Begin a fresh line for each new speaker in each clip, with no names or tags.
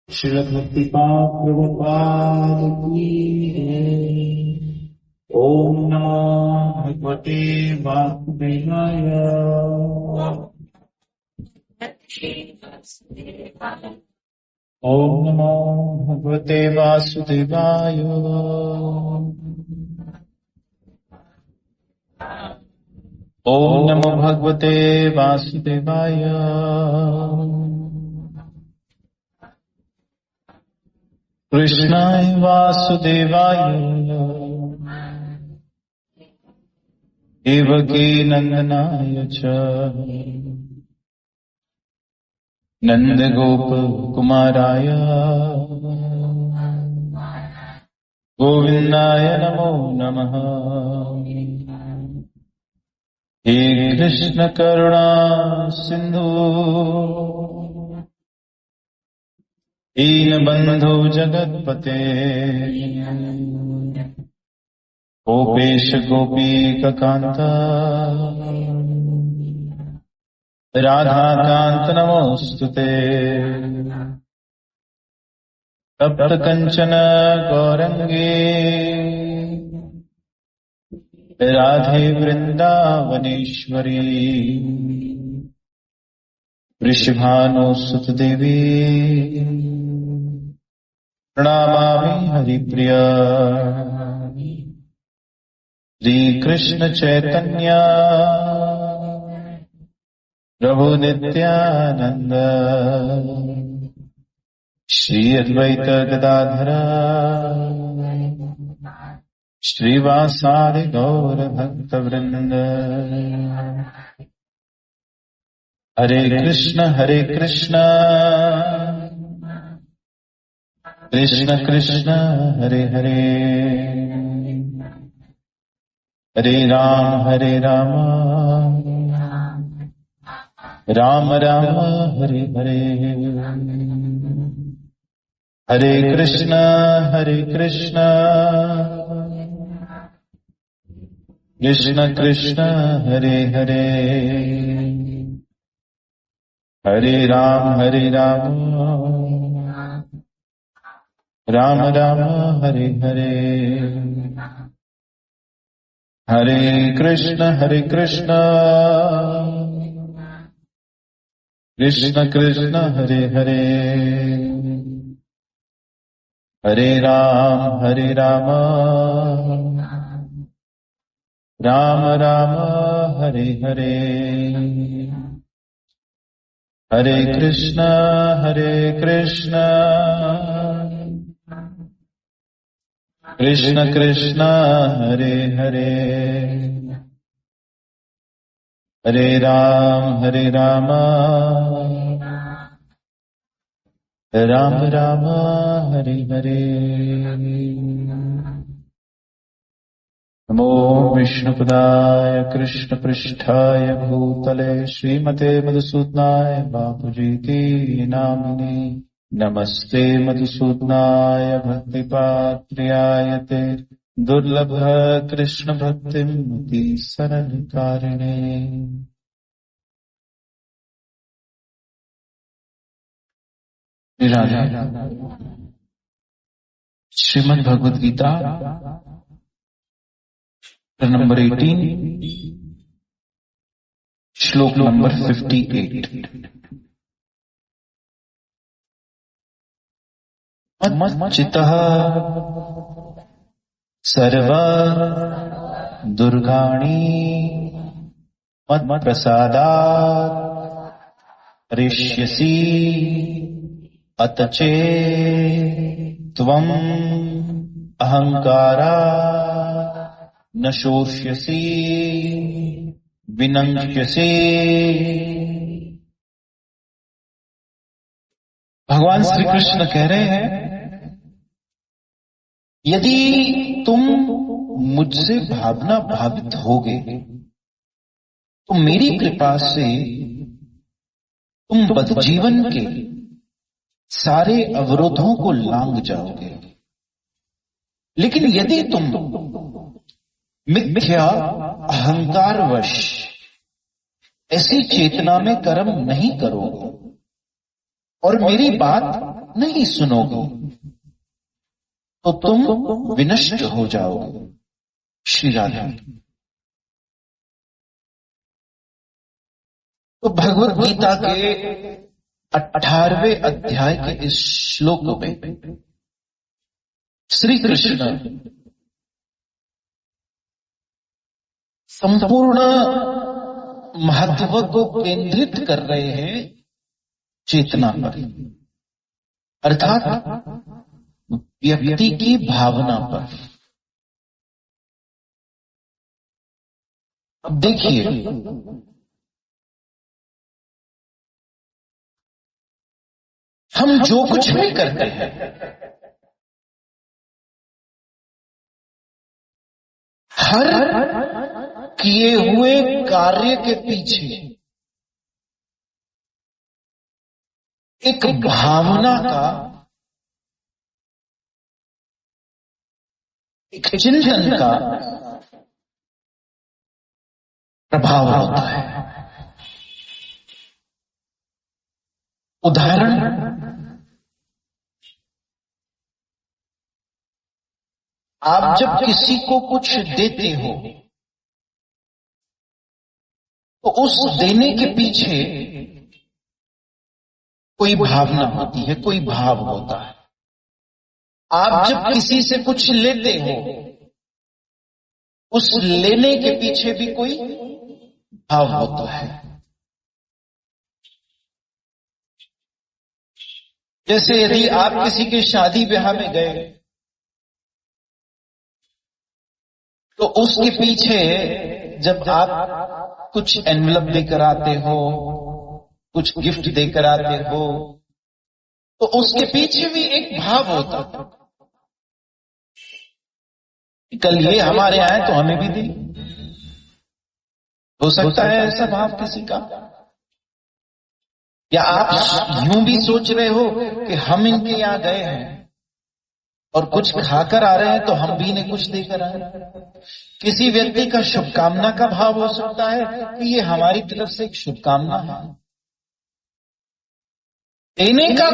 श्रील भक्तिपाद प्रभुपाद की जय। ओम नमो भगवते वासुदेवाय। ओम नमो भगवते वासुदेवाय। ओम नमो भगवते वासुदेवाय। कृष्णाय वासुदेवाय देवकी नंदनाय च नंदगोप कुमाराय गोविंदाय नमो नमः। हे कृष्ण करुणा सिंधु दीनबंधु जगत्पते गोपेश गोपीकान्त राधाकान्त नमोस्तुते। तप्त कंचन गौरंगे राधे वृंदावनेश्वरी वृषभानुसुत देवी प्रणामामि हरिप्रिय। श्री कृष्ण चैतन्य प्रभु नित्यानंद श्री अद्वैत गदाधर श्रीवासादि गौर भक्त वृंद। हरे कृष्ण कृष्ण कृष्ण हरे हरे, हरे राम राम राम हरे हरे। हरे कृष्ण कृष्ण कृष्ण हरे हरे, हरे राम राम राम हरे हरे। हरे कृष्ण कृष्ण कृष्ण हरे हरे, हरे राम राम राम हरे हरे। हरे कृष्ण कृष्ण कृष्ण हरे हरे, हरे राम राम राम हरे हरे। नमो विष्णुपदाय कृष्ण पृष्ठाय भूतले श्रीमते मधुसूदनाय बापूजीति नामिने। नमस्ते मधुसूदनाय भक्तिपात्र्याय ते दुर्लभ कृष्ण भक्तिमति सरलकारिणे। श्रीमद् भगवद गीता नंबर 18 श्लोक नंबर 58। मच्चित्तः सर्व दुर्गाणि मत्प्रसादात् हरिष्यसि अतचे त्वम् अहंकारा न शोष्यसि विनङ्क्ष्यसि। भगवान श्री कृष्ण कह रहे हैं, यदि तुम मुझसे भावना भावित होगे तो मेरी कृपा से तुम बदजीवन के सारे अवरोधों को लांघ जाओगे। लेकिन यदि तुम मिथ्या अहंकारवश ऐसी चेतना में कर्म नहीं करोगे और मेरी बात नहीं सुनोगे तो तुम विनष्ट हो जाओगे। श्री राधा। तो भगवत गीता के 18वें अध्याय के इस श्लोक में श्री कृष्ण संपूर्ण महत्व को केंद्रित कर रहे हैं चेतना पर, अर्थात व्यक्ति की भावना पर। अब देखिए, हम जो कुछ भी करते हैं हर किए हुए कार्य के पीछे एक भावना का, एक चिंतन का प्रभाव होता है। उदाहरण, आप जब किसी को कुछ देते हो तो उस देने के पीछे कोई भावना होती है, कोई भाव होता है। आप जब किसी से कुछ लेते हो, उस लेने के पीछे भी कोई भाव होता है। जैसे यदि आप किसी के शादी ब्याह में गए तो उसके पीछे जब आप कुछ एनवलप देकर आते हो, कुछ गिफ्ट देकर आते हो, तो उसके पीछे भी एक भाव होता है। कल ये हमारे यहाँ है तो हमें भी दी। हो सकता है ऐसा भाव किसी का। या आप यूं भी सोच रहे हो कि हम इनके यहां गए हैं और कुछ खाकर आ रहे हैं तो हम भी इन्हें कुछ देकर आए। किसी व्यक्ति का शुभकामना का भाव हो सकता है कि ये हमारी तरफ से एक शुभकामना है। देने का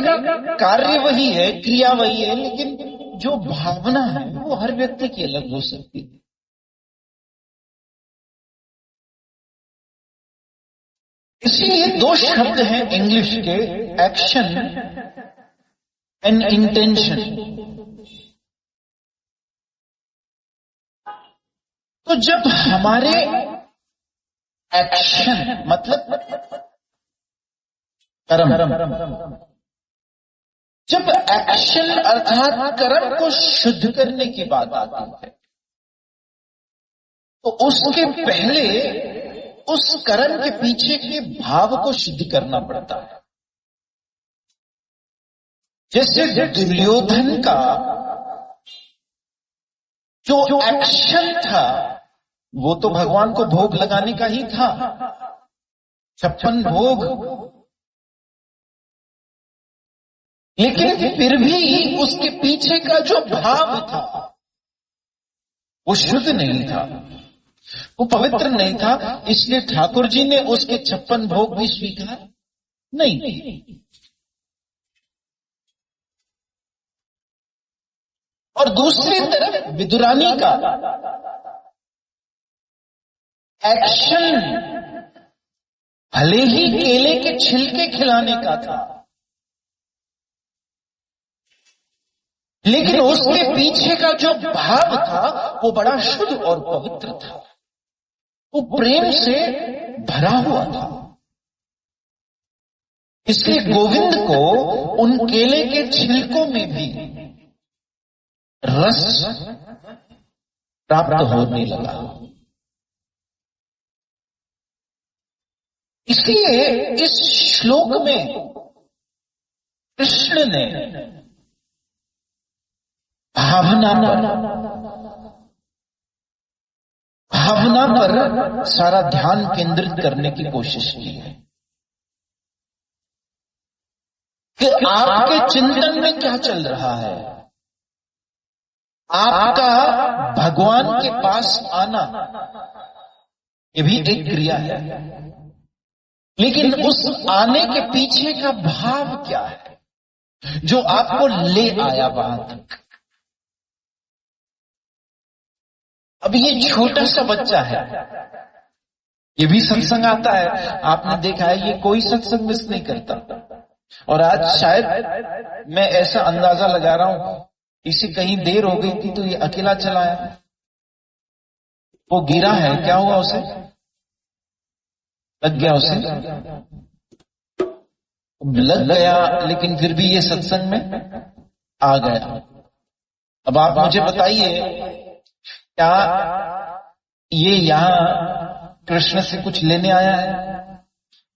कार्य वही है, क्रिया वही है, लेकिन जो भावना है वो हर व्यक्ति की अलग हो सकती है। इसलिए दो शब्द हैं इंग्लिश के, एक्शन एंड इंटेंशन। तो जब हमारे एक्शन मतलब कर्म, जब एक्शन अर्थात कर्म को शुद्ध करने की बात आती है तो उसके पहले उस कर्म के पीछे के भाव को शुद्ध करना पड़ता है। जैसे दुर्योधन का जो एक्शन था वो तो भगवान को भोग लगाने का ही था, 56 भोग, लेकिन फिर भी उसके पीछे का जो भाव था वो शुद्ध नहीं था, वो पवित्र नहीं था। इसलिए ठाकुर जी ने उसके 56 भोग भी स्वीकार नहीं। और दूसरी तरफ विदुरानी का एक्शन भले ही केले के छिलके खिलाने का था, लेकिन उसके पीछे का जो भाव था वो बड़ा शुद्ध और पवित्र था, वो प्रेम से भरा हुआ था। इसलिए गोविंद को उन केले के छिलकों में भी रस प्राप्त होने लगा। इसलिए इस श्लोक में कृष्ण ने भावना पर सारा ध्यान केंद्रित करने की कोशिश की है कि आपके चिंतन में क्या चल रहा है। आपका भगवान के पास आना ये भी एक क्रिया है, लेकिन उस आने के पीछे का भाव क्या है, जो आपको ले आया वहां तक। अब ये छोटा सा बच्चा है, ये भी सत्संग आता है, आपने देखा है, ये कोई सत्संग मिस नहीं करता। और आज शायद मैं ऐसा अंदाजा लगा रहा हूं, इसे कहीं देर हो गई थी तो ये अकेला चला आया। वो गिरा है, क्या हुआ उसे? लग गया उसे, लग गया, लेकिन फिर भी ये सत्संग में आ गया। अब आप मुझे बताइए, क्या ये यहां कृष्ण से कुछ लेने आया है?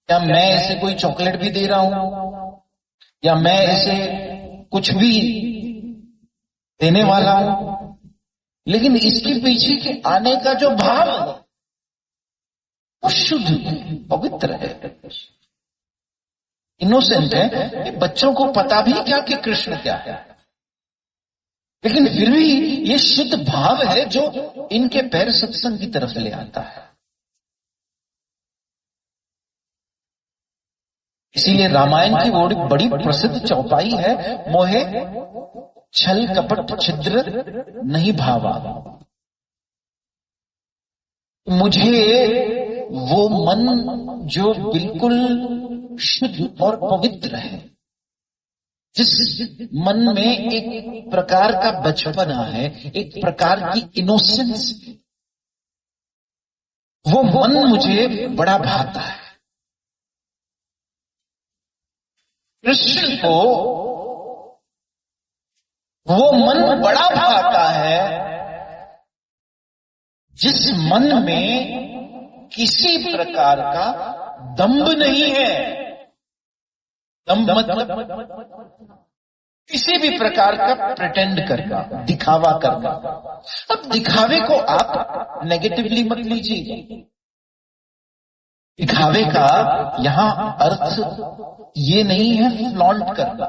क्या मैं इसे कोई चॉकलेट भी दे रहा हूं, या मैं इसे कुछ भी देने वाला हूं? लेकिन इसके पीछे के आने का जो भाव है वो शुद्ध पवित्र है, इनोसेंट है। ये बच्चों को पता भी क्या कि कृष्ण क्या है, लेकिन फिर भी ये शुद्ध भाव है जो इनके पैर सत्संग की तरफ ले आता है। इसीलिए रामायण की वो बड़ी प्रसिद्ध चौपाई है, मोहे छल कपट छिद्र नहीं भावा। मुझे वो मन जो बिल्कुल शुद्ध और पवित्र है, जिस मन में एक प्रकार का बचपना है, एक प्रकार की इनोसेंस है, वो मन मुझे बड़ा भाता है। कृष्ण को वो मन बड़ा भाता है जिस मन में किसी प्रकार का दंभ नहीं है। दंभ मतलब किसी भी प्रकार का प्रिटेंड करना, दिखावा करना। अब दिखावे को आप नेगेटिवली मत लीजिए। दिखावे का यहां अर्थ ये नहीं है फ्लॉन्ट करना।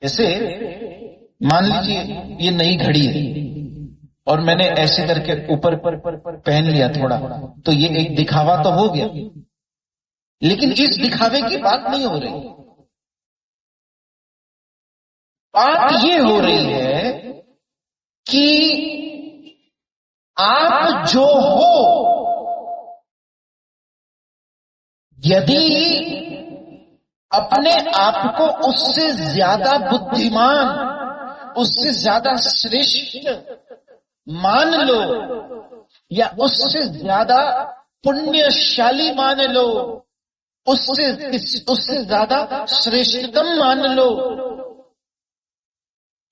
जैसे मान लीजिए ये नई घड़ी है और मैंने ऐसे करके ऊपर पहन लिया थोड़ा, तो ये एक दिखावा तो हो गया, लेकिन इस दिखावे की बात नहीं हो रही। बात ये हो रही है कि आप जो हो, यदि अपने आप को उससे ज्यादा बुद्धिमान, उससे ज्यादा श्रेष्ठ मान लो, या उससे ज्यादा पुण्यशाली मान लो, उससे ज्यादा श्रेष्ठतम मान लो,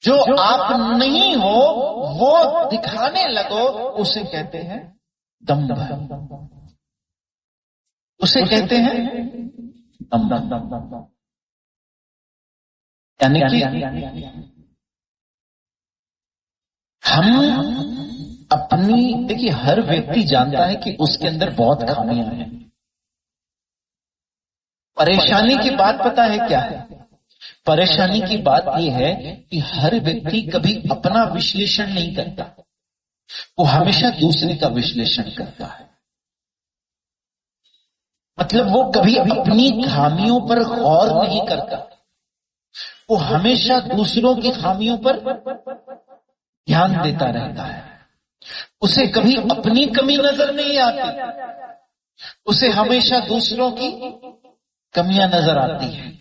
जो आप नहीं हो वो दिखाने लगो, उसे कहते हैं दंभ। उसे कहते हैं दंभ। यानी कि हम अपनी, देखिए हर व्यक्ति जानता है कि उसके अंदर बहुत खामियां हैं। परेशानी की बात पता है क्या है? परेशानी की बात यह है कि हर व्यक्ति कभी अपना विश्लेषण नहीं करता, वो हमेशा दूसरे का विश्लेषण करता है। मतलब वो कभी अपनी खामियों पर गौर नहीं करता, वो हमेशा दूसरों की खामियों पर ध्यान देता रहता है। उसे कभी अपनी कमी नजर नहीं आती, उसे हमेशा दूसरों की कमियां नजर आती हैं।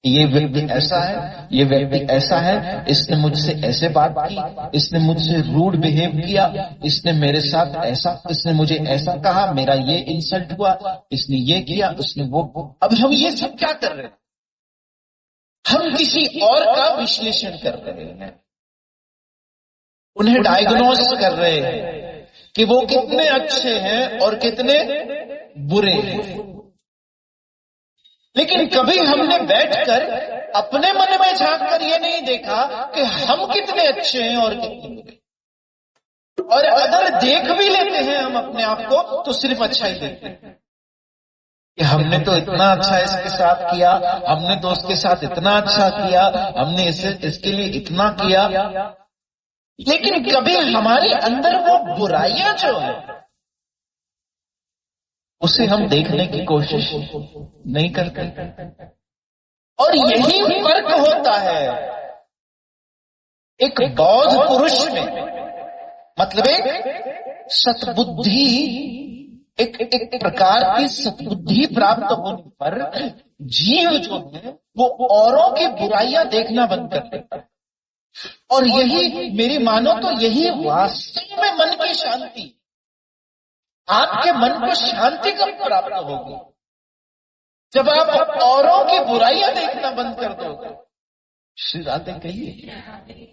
ये व्यक्ति ऐसा है, ये व्यक्ति ऐसा है, इसने मुझसे ऐसे बात की, इसने मुझसे रूड बिहेव किया, इसने मेरे साथ ऐसा, इसने मुझे ऐसा कहा, मेरा ये इंसल्ट हुआ, इसने ये किया, उसने वो। अब हम ये सब क्या कर रहे हैं? हम किसी और का विश्लेषण कर रहे हैं, उन्हें डायग्नोस कर रहे हैं कि वो कितने अच्छे हैं और कितने बुरे हैं। लेकिन कभी हमने बैठकर अपने मन में झांककर ये नहीं देखा कि हम कितने अच्छे हैं और कितने बुरे। और अगर देख भी लेते हैं हम अपने आप को तो सिर्फ अच्छा ही देखते हैं कि हमने तो इतना अच्छा इसके साथ किया, हमने तो उसके साथ इतना अच्छा किया, हमने इसके लिए इतना किया। लेकिन कभी हमारे अंदर वो बुराइयां जो है उसे हम देखने की कोशिश नहीं करते। और यही फर्क होता है एक बौद्ध पुरुष में, मतलब एक सतबुद्धि, एक प्रकार की सतबुद्धि प्राप्त होने पर जीव जो है वो औरों की बुराइयां देखना बंद कर देता है। और यही मेरी मानो तो यही वास्तव में मन की शांति। आपके मन को शांति कब प्राप्त होगी? जब आप औरों की बुराइयां देखना बंद कर दोगे। श्री राधे कहिए,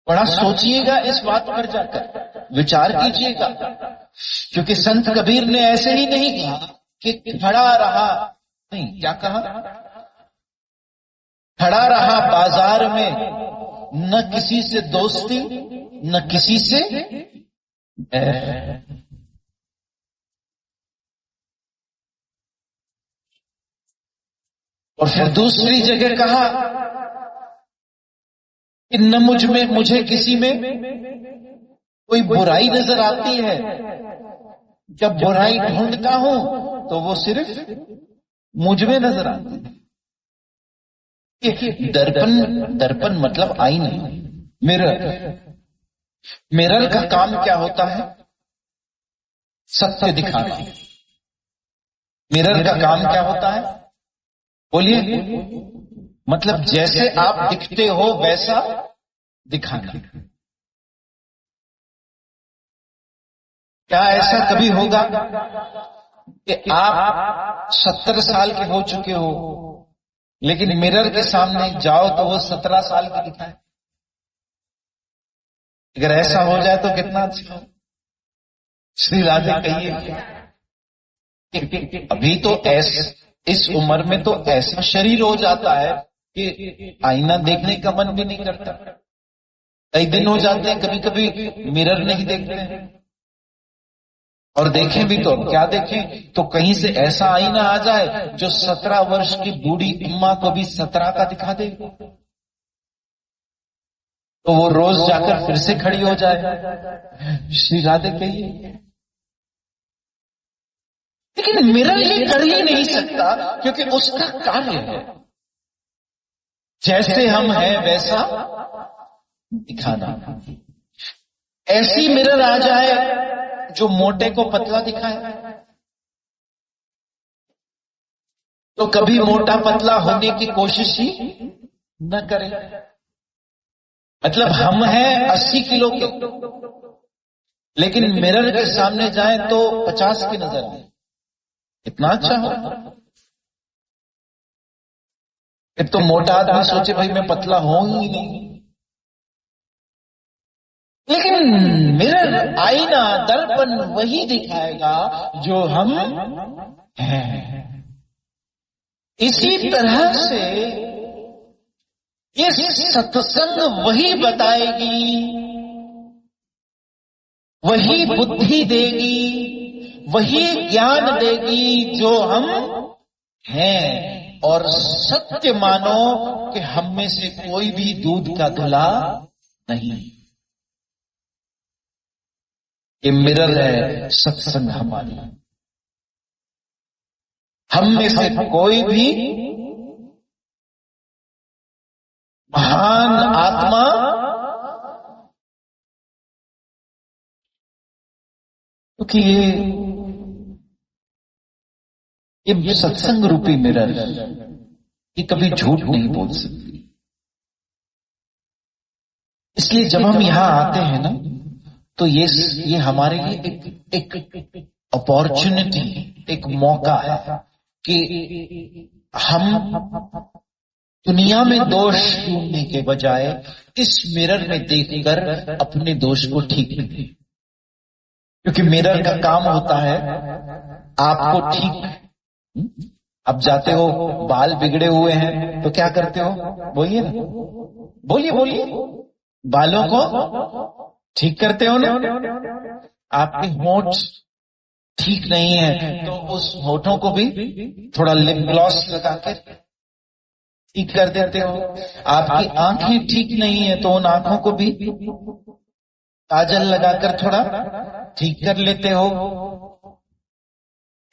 बड़ा सोचिएगा इस बात पर जाकर, विचार कीजिएगा, क्योंकि संत कबीर ने ऐसे ही नहीं कहा कि खड़ा रहा, नहीं, क्या कहा? खड़ा रहा बाजार में, न किसी से दोस्ती न किसी से और फिर दूसरी जगह कहा कि न मुझे किसी में कोई बुराई नजर आती है। जब बुराई ढूंढता हूं तो वो सिर्फ मुझ में नजर आती है। दर्पण मतलब आईना, मिरर का काम क्या होता है? सत्य दिखाना। मिरर का काम क्या होता है? बोलिए। मतलब जैसे आप दिखते हो वैसा दिखाना। क्या ऐसा कभी होगा कि आप 70 साल के हो चुके हो लेकिन मिरर के सामने जाओ तो वो 17 साल की दिखाए? अगर ऐसा हो जाए तो कितना अच्छा हो। श्री राधे कहिए, अभी तो इस उम्र में तो ऐसा शरीर हो जाता है कि आईना देखने का मन भी नहीं करता। कई दिन हो जाते हैं कभी कभी मिरर नहीं देखते हैं, और देखें भी तो क्या देखें, तो कहीं से ऐसा आईना आ जाए जो 17 वर्ष की बूढ़ी अम्मा को भी 17 का दिखा दे, तो वो रोज जाकर फिर से खड़ी हो जाए। श्री राधे कहिए, लेकिन मिरर ये कर ही नहीं सकता क्योंकि उसका कार्य है जैसे हम हैं वैसा दिखाना। ऐसी मिरर आ जाए जो मोटे को पतला दिखाए, तो कभी मोटा पतला होने की कोशिश ही न करे। मतलब हम हैं 80 किलो के, लेकिन मिरर के सामने जाएं तो 50 की नजर आए। इतना अच्छा हो। फिर तो मोटा आदमी सोचे भाई मैं पतला हूं ही नहीं। लेकिन मिरर, आईना, दर्पण वही दिखाएगा जो हम हैं। इसी तरह से ये सत्संग वही बताएगी, वही बुद्धि देगी, वही ज्ञान देगी जो हम हैं। और सत्य मानो कि हम में से कोई भी दूध का धुला नहीं। ये मिरर है सत्संग हमारी। हम में से कोई भी महान आत्मा क्योंकि ये सत्संग रूपी मिरर ये कभी झूठ नहीं बोल सकती। इसलिए जब हम यहां आते हैं ना तो ये हमारे लिए एक अपॉर्चुनिटी, एक मौका है कि हम दुनिया में दोष ढूंढने के बजाय इस मिरर में देखकर अपने दोष को ठीक करें। क्योंकि मिरर का काम होता है आपको ठीक। अब जाते हो, बाल बिगड़े हुए हैं तो क्या करते हो? बोलिए ना, बोलिए। बालों को ठीक करते हो ना। आपके होंठ ठीक नहीं है तो उस होठों को भी थोड़ा लिप ग्लॉस लगा के ठीक कर देते हो। आपकी आंखें ठीक नहीं है तो उन आंखों को भी काजल लगाकर थोड़ा ठीक कर लेते हो।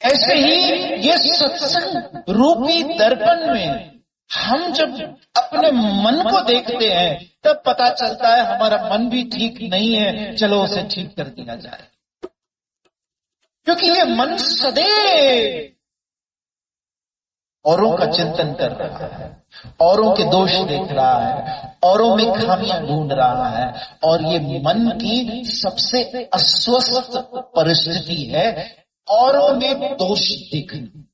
ऐसे ही ये सत्संग रूपी दर्पण में हम जब अपने मन को देखते हैं तब पता चलता है हमारा मन भी ठीक नहीं है, चलो उसे ठीक कर दिया जाए। क्योंकि ये मन सदैव औरों का चिंतन कर रहा है, औरों के दोष देख रहा है, औरों में खामियां ढूंढ रहा है, और ये मन की सबसे अस्वस्थ परिस्थिति है औरों में दोष देखना,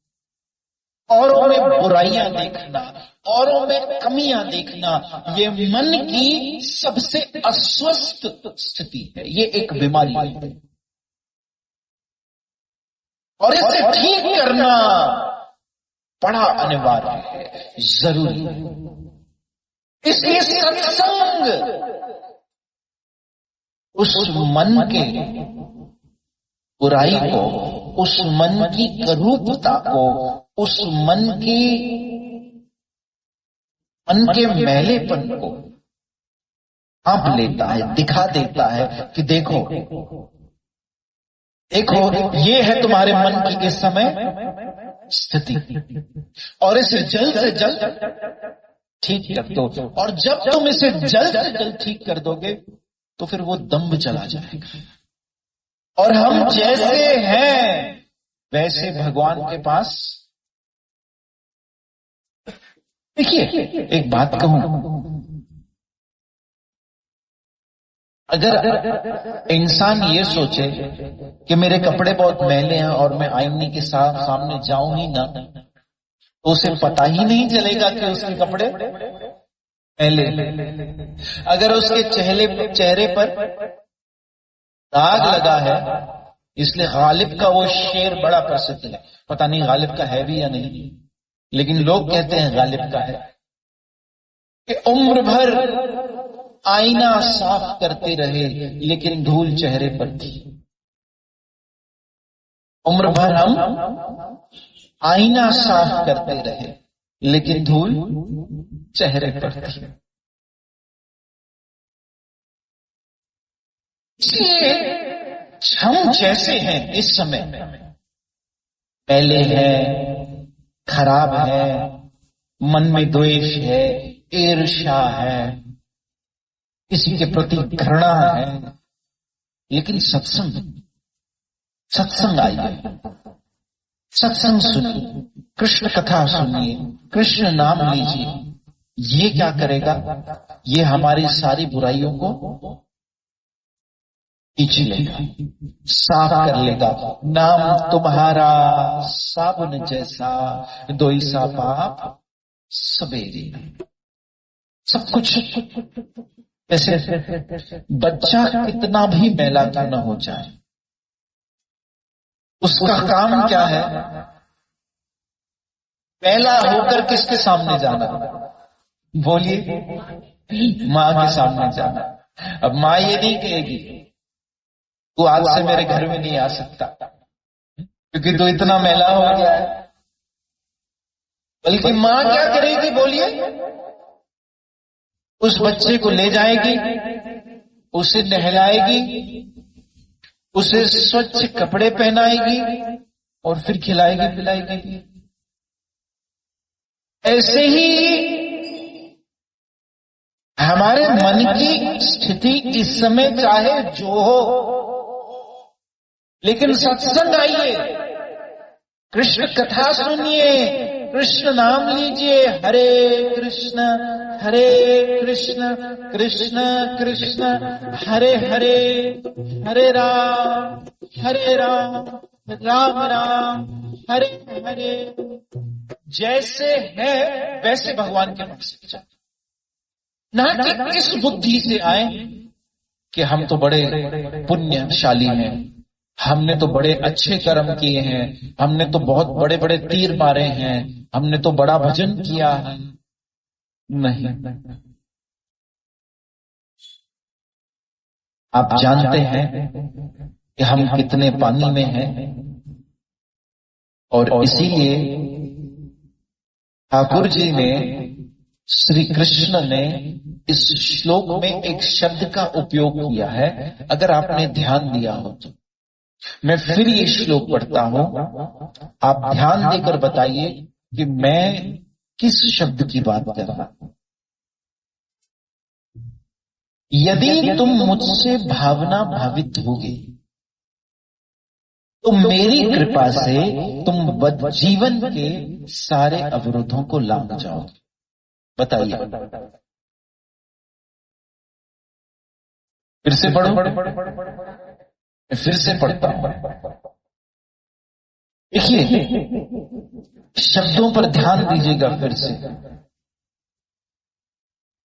औरों में बुराइयां देखना, औरों में कमियां देखना। ये मन की सबसे अस्वस्थ स्थिति है, ये एक बीमारी है, और इसे ठीक करना बड़ा अनिवार्य है, जरूरी है। इसलिए सत्संग उस मन के बुराई को, उस मन की करूपता को, उस मन के मैलेपन को हाँप लेता है, दिखा देता है कि देखो देखो, ये है तुम्हारे मन की इस समय स्थिति, और इसे जल्द से जल्द ठीक कर दो। और जब तुम इसे जल्द से जल्द ठीक कर दोगे तो फिर वो दम्भ चला जाएगा, और हम जैसे हैं वैसे भगवान के पास। देखिए, एक बात कहूं, अगर इंसान ये सोचे कि मेरे कपड़े बहुत मैले हैं और मैं आईने के सामने जाऊं ही ना, तो उसे पता ही नहीं चलेगा कि उसके कपड़े मैले। अगर उसके चेहरे पर दाग लगा है, इसलिए गालिब का वो शेर बड़ा प्रसिद्ध है, पता नहीं गालिब का है भी या नहीं, लेकिन लोग कहते हैं गालिब का है, कि उम्र भर आईना साफ करते रहे लेकिन धूल चेहरे पर थी। उम्र भर हम आईना साफ करते रहे लेकिन धूल चेहरे पर थी। इसलिए हम जैसे हैं इस समय, पहले हैं, खराब है, मन में द्वेष है, ईर्ष्या है, किसी के प्रति घृणा है, लेकिन सत्संग आइए, सत्संग सुनिए, कृष्ण कथा सुनिए, कृष्ण नाम लीजिए। ये क्या करेगा? ये हमारी सारी बुराइयों को खींच लेगा, साफ कर लेगा। नाम तुम्हारा साबुन जैसा, दोई सा पाप सवेरे। सब कुछ ऐसे, बच्चा कितना भी मैला क्यों न हो जाए, उसका काम क्या है? मैला होकर किसके सामने जाना? बोलिए, माँ के सामने जाना। अब माँ ये नहीं कहेगी तू आज से मेरे घर में नहीं आ सकता क्योंकि तू इतना मैला हो गया है, बल्कि माँ क्या करेगी? बोलिए, उस बच्चे को ले जाएगी, उसे नहलाएगी, उसे स्वच्छ कपड़े पहनाएगी और फिर खिलाएगी पिलाएगी। ऐसे ही हमारे मन की स्थिति इस समय चाहे जो हो, लेकिन सत्संग आइए, कृष्ण कथा सुनिए, कृष्ण नाम लीजिए, हरे कृष्ण कृष्ण कृष्ण हरे हरे, हरे राम राम राम हरे हरे। जैसे है वैसे भगवान के पास जाए, ना कि इस बुद्धि से आए कि हम तो बड़े पुण्यशाली हैं, हमने तो बड़े अच्छे कर्म किए हैं, हमने तो बहुत बड़े बड़े तीर मारे हैं, हमने तो बड़ा भजन किया है। नहीं, आप जानते हैं कि हम कितने पानी में हैं, और इसीलिए ठाकुर जी ने, श्री कृष्ण ने इस श्लोक में एक शब्द का उपयोग किया है। अगर आपने ध्यान दिया हो तो मैं फिर ये श्लोक पढ़ता हूं, आप ध्यान देकर बताइए कि मैं किस शब्द की बात कर रहा हूं? यदि तुम मुझसे भावना भावित होगे तो मेरी कृपा से तुम जीवन के सारे अवरोधों को लांघ जाओगे। बताइए, फिर से पढ़ो, फिर से पढ़ता हूं। देखिए, शब्दों पर ध्यान दीजिएगा फिर से।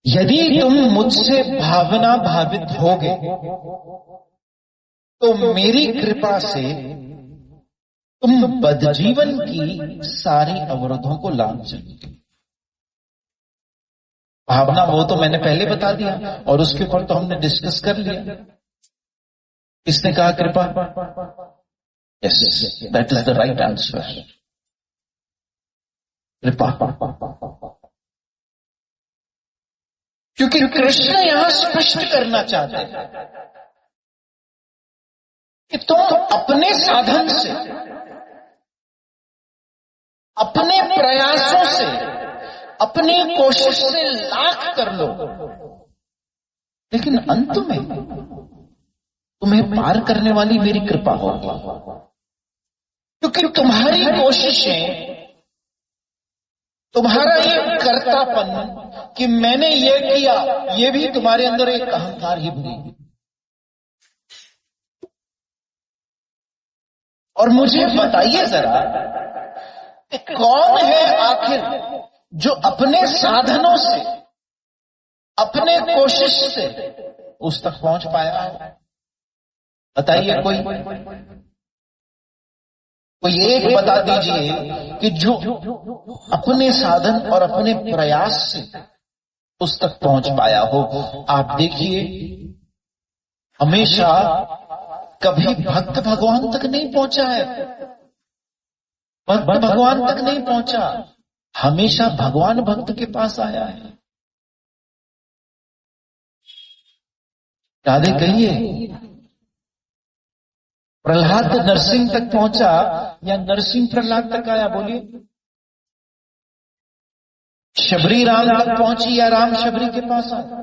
यदि तुम मुझसे भावना भावित होगे तो मेरी कृपा से तुम बदजीवन की सारी अवरोधों को लांघ जाओगे। भावना वो तो मैंने पहले बता दिया और उसके ऊपर तो हमने डिस्कस कर लिया। किसने कहा कृपा? Yes, that is the right answer, कृपा। क्योंकि कृष्ण यहां स्पष्ट करना चाहते हैं कि तुम अपने साधन से, अपने प्रयासों से, अपनी कोशिश से लाख कर लो, लेकिन अंत में तुम्हें पार करने वाली मेरी कृपा होगी। क्योंकि तुम्हारी कोशिशें, तुम्हारा ये कर्तापन कि मैंने ये किया, ये भी तुम्हारे अंदर एक अहंकार ही भरेगी। और मुझे बताइए जरा कि कौन है आखिर जो अपने साधनों से, अपने कोशिश से उस तक पहुंच पाया है? बताइए, कोई एक बता दीजिए कि जो अपने साधन और अपने प्रयास से उस तक पहुंच पाया हो। आप देखिए, हमेशा कभी भक्त भगवान तक नहीं पहुंचा है, भक्त भगवान तक नहीं पहुंचा, हमेशा भगवान भक्त के पास आया है। राधे कहिए, प्रहलाद नरसिंह तक पहुंचा या नरसिंह प्रहलाद तक आया? बोलिए। शबरी राम तक पहुंची या राम शबरी के पास आया?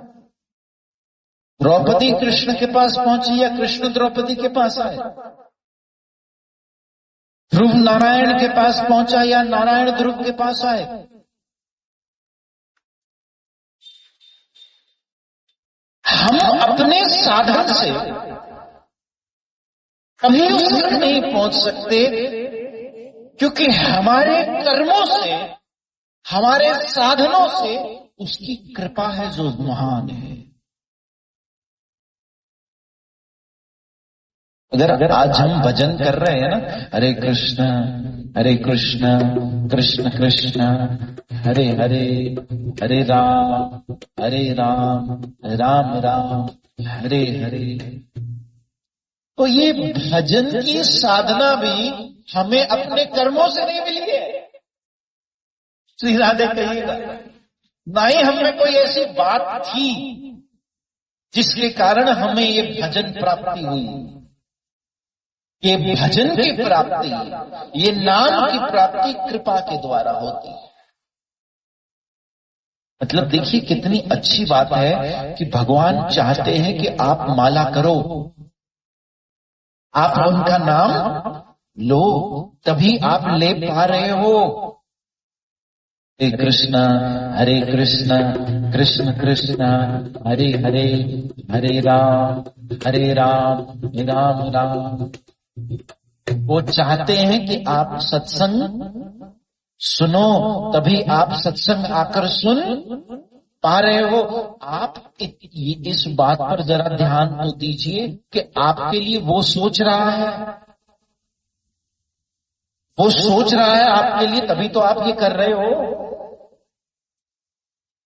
द्रौपदी कृष्ण के पास पहुंची या कृष्ण द्रौपदी के पास आए? ध्रुव नारायण के पास पहुंचा या नारायण ध्रुव के पास आए? हम अपने साधन से कभी उस तक नहीं पहुंच सकते, क्योंकि हमारे कर्मों से, हमारे साधनों से उसकी कृपा है जो महान है। अगर आज हम भजन कर रहे हैं ना, हरे कृष्ण कृष्ण कृष्ण हरे हरे, हरे राम राम राम हरे हरे, तो ये भजन की साधना भी हमें अपने कर्मों से नहीं मिली है। श्री राधे कहिएगा, ना ही हमें कोई ऐसी बात थी जिसके कारण हमें ये भजन प्राप्ति हुई। ये भजन की प्राप्ति, ये नाम की प्राप्ति कृपा के द्वारा होती है। मतलब देखिए कितनी अच्छी बात है कि भगवान चाहते हैं कि आप माला करो, आप उनका नाम लो, तभी आप ले पा रहे हो। हरे कृष्ण कृष्ण कृष्ण हरे हरे, हरे राम राम राम। वो चाहते हैं कि आप सत्संग सुनो, तभी आप सत्संग आकर सुन पा रहे हो। आप इस बात पर जरा ध्यान तो दीजिए कि आपके लिए वो सोच रहा है, वो सोच रहा है आपके लिए, तभी तो आप ये कर रहे हो।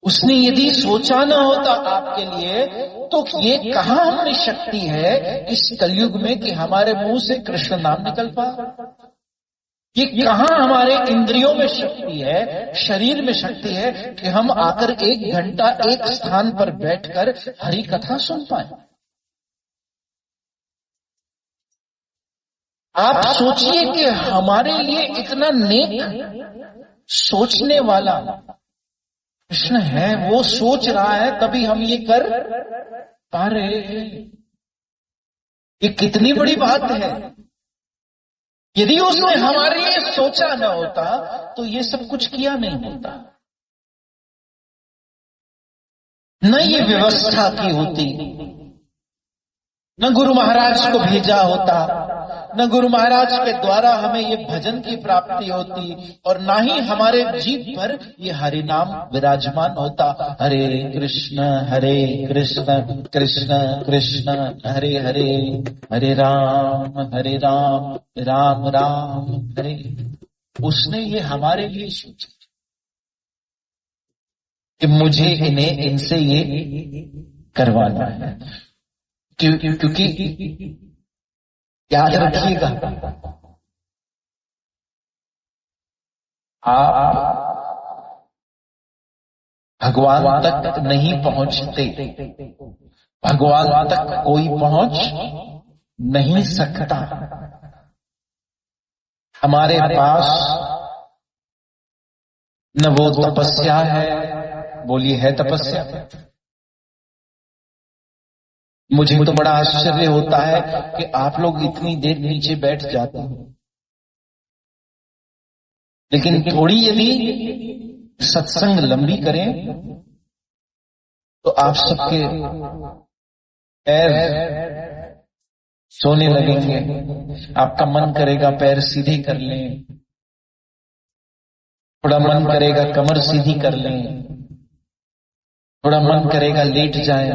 उसने यदि सोचा ना होता आपके लिए, तो ये कहां हमारी शक्ति है इस कलयुग में कि हमारे मुंह से कृष्ण नाम निकल पाए? ये कहां हमारे इंद्रियों में शक्ति है, शरीर में शक्ति है कि हम आकर 1 घंटा एक स्थान पर बैठकर हरि कथा सुन पाए? आप सोचिए कि हमारे लिए इतना नेक सोचने वाला कृष्ण है, वो सोच रहा है तभी हम ये कर पा रहे हैं। ये कितनी बड़ी बात है। यदि उसने हमारे लिए सोचा न होता तो ये सब कुछ किया नहीं होता, न ये व्यवस्था की होती, न गुरु महाराज को भेजा होता, न गुरु महाराज के द्वारा हमें ये भजन की प्राप्ति होती, और ना ही हमारे जीव पर ये हरि नाम विराजमान होता। हरे कृष्ण कृष्ण कृष्ण हरे हरे, हरे राम राम राम हरे। उसने ये हमारे लिए सोचा कि मुझे इनसे ये करवाना है, क्योंकि याद रखिएगा, आप भगवान तक नहीं पहुंचते, भगवान तक कोई पहुंच नहीं सकता। हमारे पास न वो तपस्या है, बोलिए है तपस्या। मुझे तो बड़ा आश्चर्य होता है कि आप लोग इतनी देर नीचे बैठ जाते हैं, लेकिन थोड़ी यदि सत्संग लंबी करें तो आप सबके पैर सोने लगेंगे। आपका मन करेगा पैर सीधे कर लें, थोड़ा मन करेगा कमर सीधी कर लें, थोड़ा मन करेगा लेट जाएं।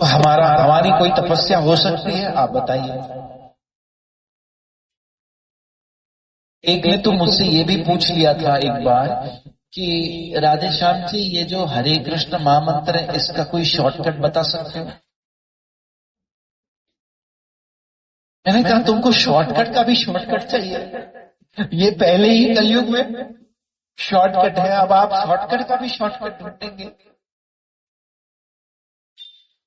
तो हमारी कोई तपस्या हो सकती है? आप बताइए। एक ने तो मुझसे ये भी पूछ लिया था एक बार कि राधे श्याम जी, ये जो हरे कृष्ण महामंत्र है, इसका कोई शॉर्टकट बता सकते हो? मैंने कहा तुमको शॉर्टकट का भी शॉर्टकट चाहिए? ये पहले ही कलयुग में शॉर्टकट है, अब आप शॉर्टकट का भी शॉर्टकट ढूंढेंगे?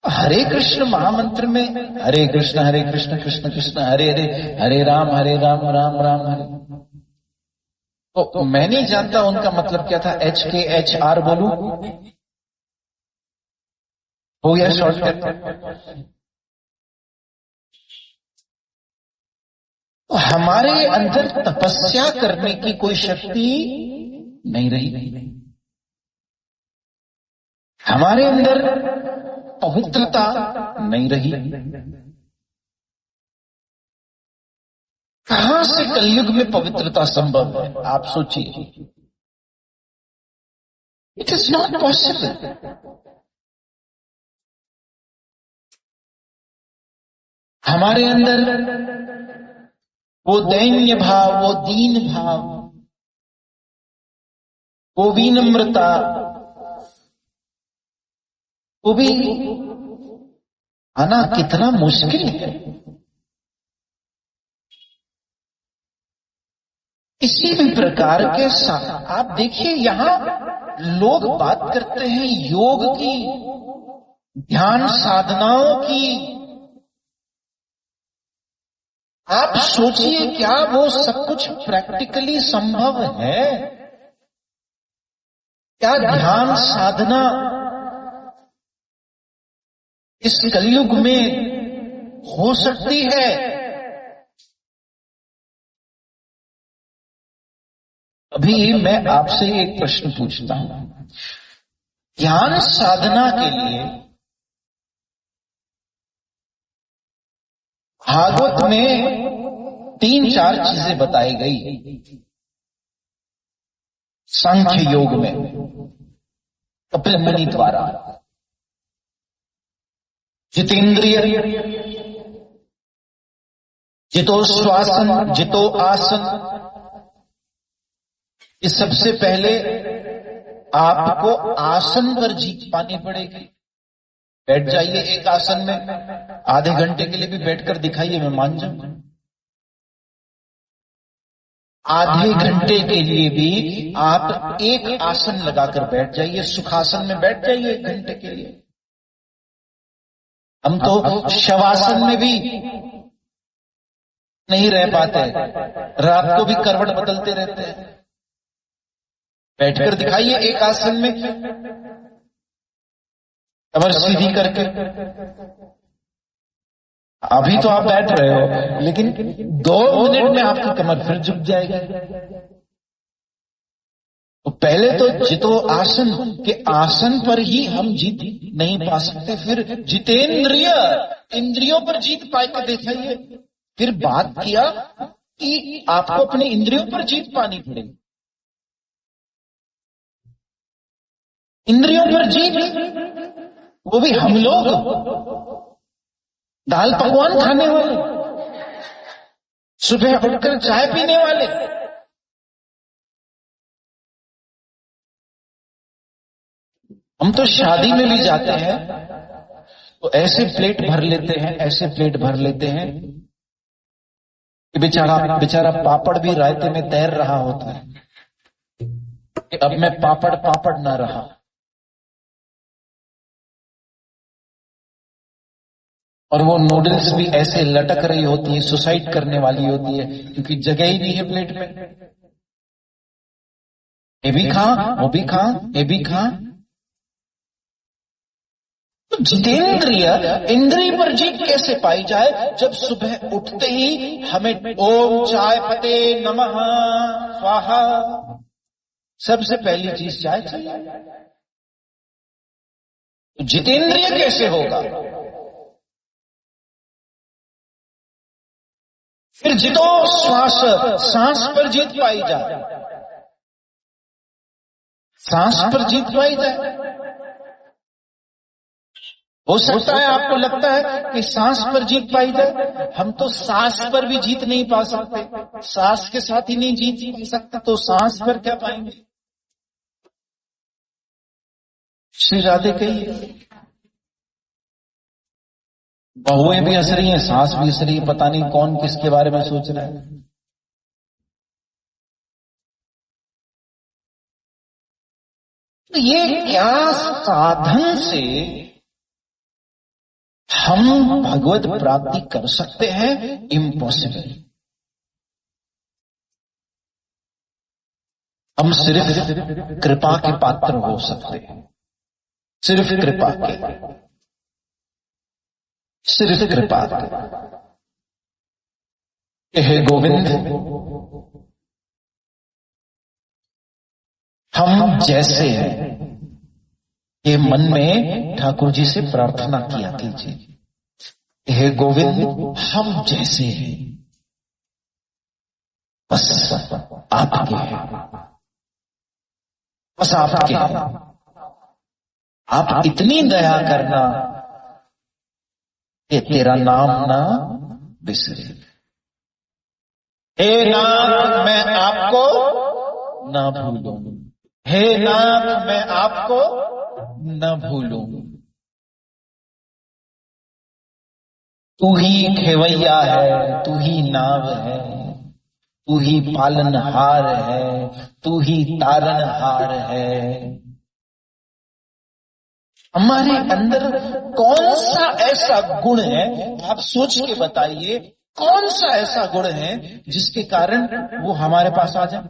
हरे कृष्ण महामंत्र में हरे कृष्ण कृष्ण कृष्ण हरे हरे, हरे राम राम राम हरे। तो मैं नहीं जानता उनका मतलब क्या था। HKHR बोलूं? हो गया शॉर्टकट। तो हमारे अंदर तपस्या करने की कोई शक्ति नहीं रही, हमारे अंदर पवित्रता नहीं रही। कहां से कलयुग में पवित्रता संभव है? आप सोचिए। It is not possible. हमारे अंदर वो दैन्य भाव, वो दीन भाव, वो विनम्रता, वो भी आना कितना मुश्किल है। इसी भी प्रकार के साथ आप देखिए, यहां लोग बात करते हैं योग की, ध्यान साधनाओं की। आप सोचिए, क्या वो सब कुछ प्रैक्टिकली संभव है? क्या ध्यान साधना इस कलयुग में हो सकती है? अभी मैं आपसे एक प्रश्न पूछता हूं। ध्यान साधना के लिए भागवत में 3-4 चीजें बताई गई। सांख्य योग में कपिल मुनि द्वारा जितेंद्रिय, जितो श्वासन, जितो आसन। इस सबसे पहले आपको आसन पर जीत पानी पड़ेगी। बैठ जाइए एक आसन में, आधे घंटे के लिए भी बैठकर दिखाइए, मैं मान जाऊंगा। आधे घंटे के लिए भी आप एक आसन लगाकर बैठ जाइए, सुखासन में बैठ जाइए 1 घंटे के लिए। हम तो शवासन में भी नहीं रह पाते, रात को भी करवट बदलते रहते हैं। बैठकर दिखाइए एक आसन में, कमर सीधी करके। अभी तो आप बैठ रहे हो, लेकिन 2 मिनट में आपकी कमर फिर झुक जाएगी। तो पहले तो जितो आसन के आसन पर ही हम जीत नहीं पा सकते, फिर जितेंद्रिय, इंद्रियों पर जीत पाए के दिखाइए। फिर बात किया कि आपको अपने इंद्रियों पर जीत पानी पड़ेगी। इंद्रियों पर जीत, वो भी हम लोग दाल पकवान खाने वाले, सुबह उठकर चाय पीने वाले। हम तो शादी में भी जाते हैं तो ऐसे प्लेट भर लेते हैं, ऐसे प्लेट भर लेते हैं कि बेचारा पापड़ भी रायते में तैर रहा होता है कि अब मैं पापड़ ना रहा। और वो नूडल्स भी ऐसे लटक रही होती है, सुसाइड करने वाली होती है, क्योंकि जगह ही नहीं है प्लेट में। ये भी खा, वो भी खा, ये भी खा। तो जितेंद्रिय, इंद्रिय पर जीत कैसे पाई जाए? जब सुबह उठते ही हमें ओम चाय पते नमः स्वाहा, सबसे पहली चीज चाय चाहिए। तो जितेंद्रिय कैसे होगा? फिर जितो श्वास, सांस पर जीत पाई जाए, सांस पर जीत पाई जाए। हो सकता है आपको लगता है कि सांस पर जीत पाई जाए, हम तो सांस पर भी जीत नहीं पा सकते, सांस के साथ ही नहीं जीत पा सकते, तो सांस पर क्या पाएंगे? श्री राधे कहिए। बहुएं भी हंस रही हैं, सास भी हंस रही है, पता नहीं कौन किसके बारे में सोच रहा है। तो ये क्या साधन से हम भगवत प्राप्ति कर सकते हैं? इम्पॉसिबल। हम सिर्फ कृपा के पात्र हो सकते हैं, सिर्फ कृपा के, सिर्फ कृपा के। हे गोविंद, हम जैसे हैं, ये मन में ठाकुर जी से प्रार्थना किया कीजिए। हे गोविंद, हम जैसे हैं, बस आपके हैं, बस आपके हैं। आप इतनी दया करना कि तेरा नाम ना बिसरे। हे नाथ, मैं आपको ना भूलूं, हे नाथ, मैं आपको न भूलूं। तू ही खेवैया है, तू ही नाव है, तू ही पालनहार है, तू ही तारनहार है। हमारे अंदर कौन सा ऐसा गुण है, आप सोच के बताइए, कौन सा ऐसा गुण है जिसके कारण वो हमारे पास आ जाए?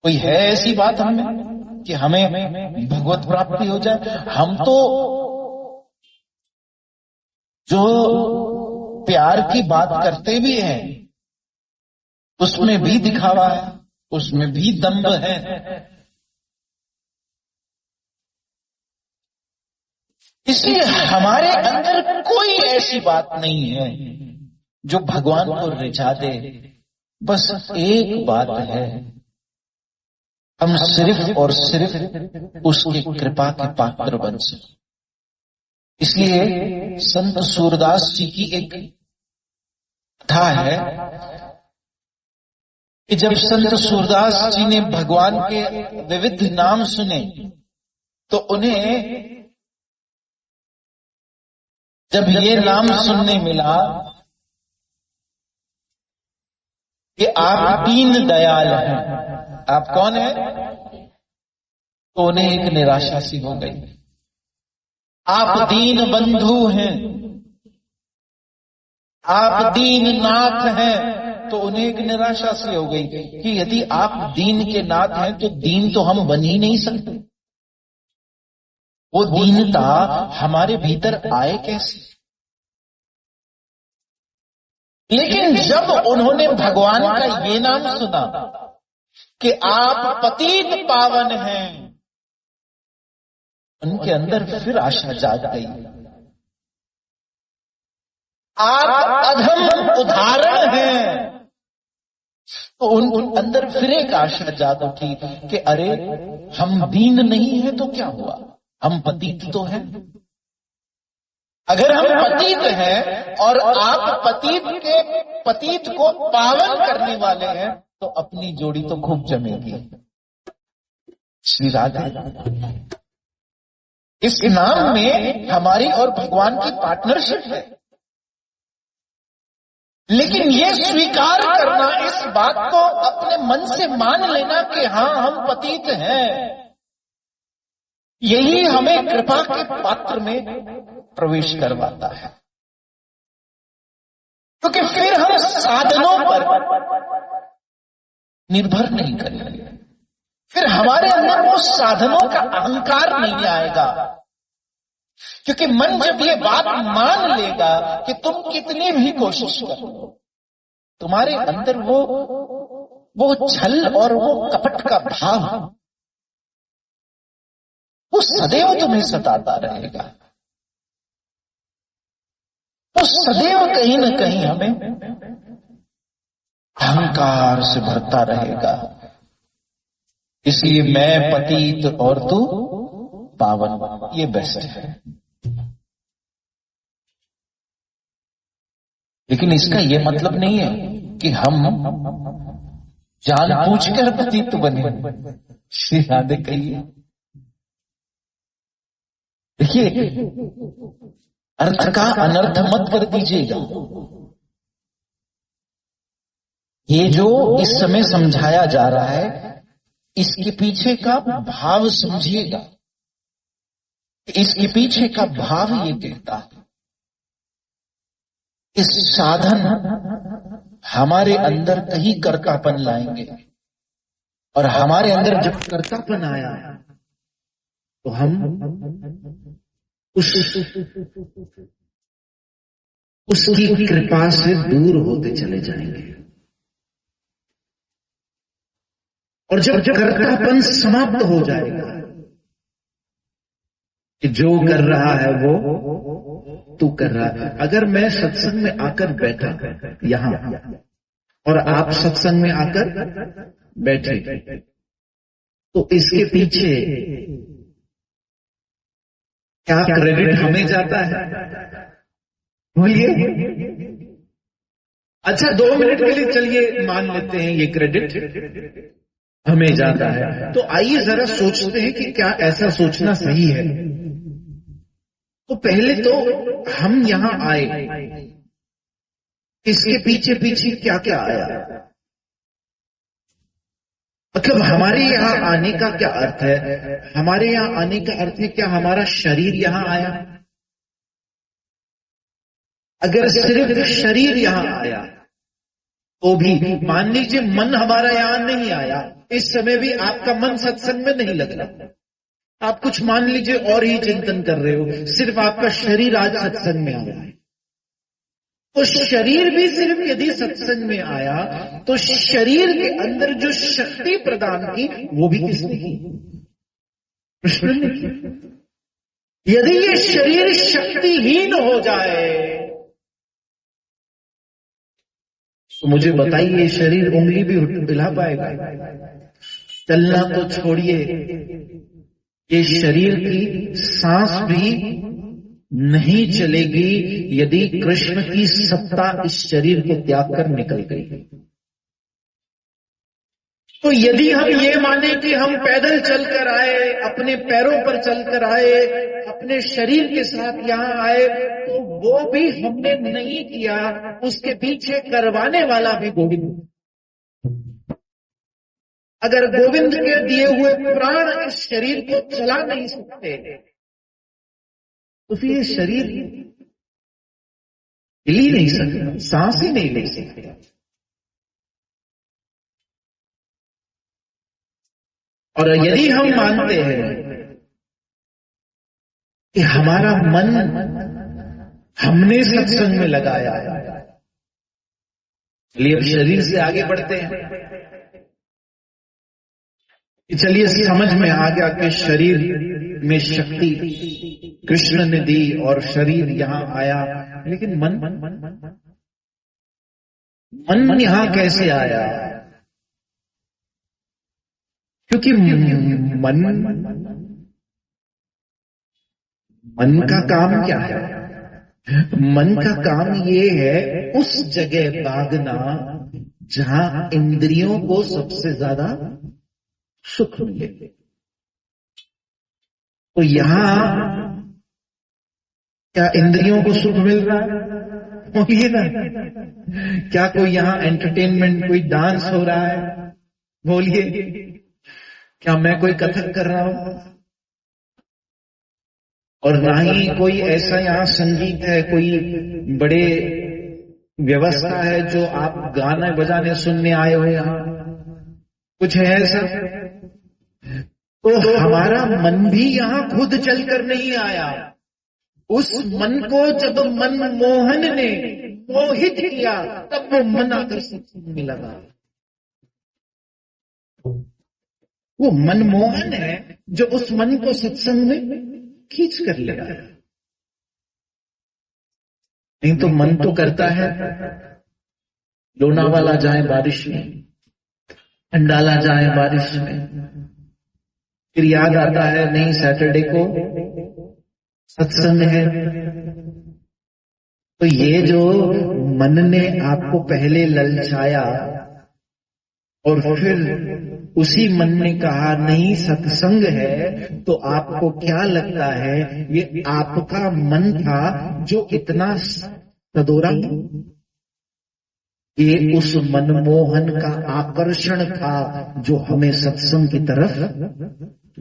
कोई है ऐसी बात हमें कि हमें भगवत प्राप्ति हो जाए? हम तो जो प्यार की बात करते भी हैं उसमें भी दिखावा है, उसमें भी दंभ है। इसलिए हमारे अंदर कोई ऐसी बात नहीं है जो भगवान को रिझा दे। बस एक बात है, हम सिर्फ और सिर्फ उसकी कृपा के पात्र बन सके। इसलिए संत सूरदास जी की एक कथा है कि जब संत सूरदास जी ने भगवान के विविध नाम सुने तो उन्हें जब ये नाम सुनने मिला कि आप दीन दयाल हैं, आप कौन है, तो उन्हें एक निराशा सी हो गई। आप दीन बंधु हैं, आप दीननाथ हैं, तो उन्हें एक निराशा सी हो गई कि यदि आप दीन के नाथ हैं तो दीन तो हम बन ही नहीं सकते। वो दीनता हमारे भीतर आए कैसे? लेकिन जब उन्होंने भगवान का ये नाम सुना कि आप पतित पावन हैं, उनके अंदर फिर आशा जाग गई। आप अधम उदाहरण हैं, तो उन अंदर फिर एक आशा जाग उठी कि अरे हम दीन नहीं है तो क्या हुआ, हम पतित तो हैं। अगर हम पतित हैं और आप पतित को पावन करने वाले हैं, तो अपनी जोड़ी तो खूब जमेगी। श्री राधे, इस नाम में हमारी और भगवान की पार्टनरशिप है। लेकिन ये स्वीकार करना, इस बात को अपने मन से मान लेना कि हाँ हम पतित हैं, यही हमें कृपा के पात्र में प्रवेश करवाता है। क्योंकि फिर हम साधनों पर निर्भर नहीं करेंगे, फिर हमारे अंदर वो साधनों का अहंकार नहीं आएगा। क्योंकि मन जब ये बात मान लेगा कि तुम कितनी भी कोशिश करो, तुम्हारे अंदर वो छल और वो कपट का भाव वो सदैव तुम्हें सताता रहेगा, वो सदैव कहीं न कहीं हमें अहंकार से भरता रहेगा। इसलिए मैं पतित और तू पावन, ये बेस्ट है। लेकिन इसका ये मतलब नहीं है कि हम जानबूझकर पतित बने। श्री राधे कहिए। देखिए, अर्थ का अनर्थ मत कर दीजिएगा। ये जो इस समय समझाया जा रहा है, इसके पीछे का भाव समझिएगा। इसके पीछे का भाव ये कहता है, इस साधन हमारे अंदर कहीं कर्तापन लाएंगे, और हमारे अंदर जब कर्तापन आया तो हम उसकी कृपा से दूर होते चले जाएंगे। और जब कर्तापन समाप्त हो जाएगा कि जो कर रहा है वो तू कर रहा है। अगर मैं सत्संग में आकर बैठा यहां और आप सत्संग में आकर बैठे, तो इसके पीछे क्या क्रेडिट हमें जाता है? बोलिए। अच्छा, 2 मिनट के लिए चलिए मान लेते हैं ये क्रेडिट हमें जाता है। तो आइए जरा सोचते हैं कि क्या ऐसा सोचना सही है। तो पहले तो हम यहां आए, इसके पीछे पीछे क्या क्या आया, मतलब हमारे यहां आने का क्या अर्थ है? हमारे यहां आने का अर्थ है क्या हमारा शरीर यहां आया? अगर सिर्फ शरीर यहां आया तो भी मान लीजिए मन हमारा यहां नहीं आया, इस समय भी आपका मन सत्संग में नहीं लग रहा, आप कुछ मान लीजिए और ही चिंतन कर रहे हो, सिर्फ आपका शरीर आज सत्संग में आ रहा है। तो शरीर भी सिर्फ यदि सत्संग में आया तो शरीर के अंदर जो शक्ति प्रदान की वो भी किसने की? कृष्ण ने की। यदि ये शरीर शक्तिहीन हो जाए तो मुझे बताइए, ये शरीर उंगली भी हिला पाएगा? चलना तो छोड़िए, ये शरीर की सांस भी नहीं चलेगी यदि कृष्ण की सत्ता इस शरीर को त्याग कर निकल गई। तो यदि हम ये माने कि हम पैदल चलकर आए, अपने पैरों पर चलकर आए, अपने शरीर के साथ यहां आए, तो वो भी हमने नहीं किया, उसके पीछे करवाने वाला भी गोविंद। अगर गोविंद के दिए हुए प्राण इस शरीर को चला नहीं सकते तो फिर ये शरीर हिल ही नहीं सकता, सांस ही नहीं ले सकता। और यदि हम मानते हैं कि हमारा मन हमने सत्संग में लगाया है, चलिए अब शरीर से आगे बढ़ते हैं कि चलिए समझ में आ गया कि शरीर में शक्ति कृष्ण ने दी और शरीर यहां आया, लेकिन मन यहां कैसे आया? क्योंकि मन का काम क्या है? मन का काम ये है उस जगह भागना जहां इंद्रियों को सबसे ज्यादा सुख मिले। तो यहां क्या इंद्रियों को सुख मिल रहा है? बोलिए ना, क्या कोई यहां एंटरटेनमेंट, कोई डांस हो रहा है? बोलिए, क्या मैं कोई कथक कर रहा हूं? और ना ही कोई ऐसा यहां संगीत है, कोई बड़े व्यवस्था है जो आप गाने बजाने सुनने आए हो यहां, कुछ है ऐसा? तो हमारा मन भी यहां खुद चलकर नहीं आया। उस मन को जब मनमोहन ने मोहित किया तब वो मन आकर सत्संग में लगा। वो मनमोहन है जो उस मन को सत्संग में खींच कर ले आया। नहीं तो मन तो करता है लोनावाला जाए बारिश में, अंडाला जाए बारिश में, फिर याद आता है नहीं सैटरडे को सत्संग है। तो ये जो मन ने आपको पहले ललचाया और फिर उसी मन ने कहा नहीं सत्संग है, तो आपको क्या लगता है ये आपका मन था जो इतना सदोरा? ये उस मनमोहन का आकर्षण था जो हमें सत्संग की तरफ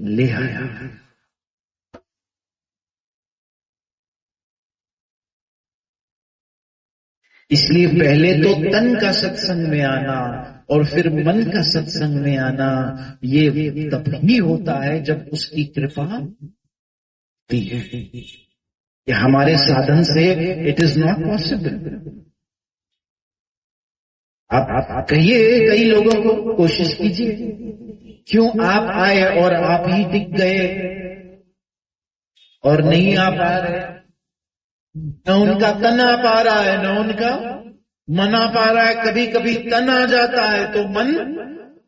ले आया। इसलिए पहले तो तन का सत्संग में आना और फिर मन का सत्संग में आना, ये तब ही होता है जब उसकी कृपा होती है। ये हमारे साधन से इट इज नॉट पॉसिबल। आप कहिए कई लोगों को, कोशिश कीजिए, क्यों आप आए और आप ही टिक गए और नहीं आ पा रहे? न उनका तन आ पा रहा है, न उनका मन आ पा रहा है। कभी कभी तन आ जाता है तो मन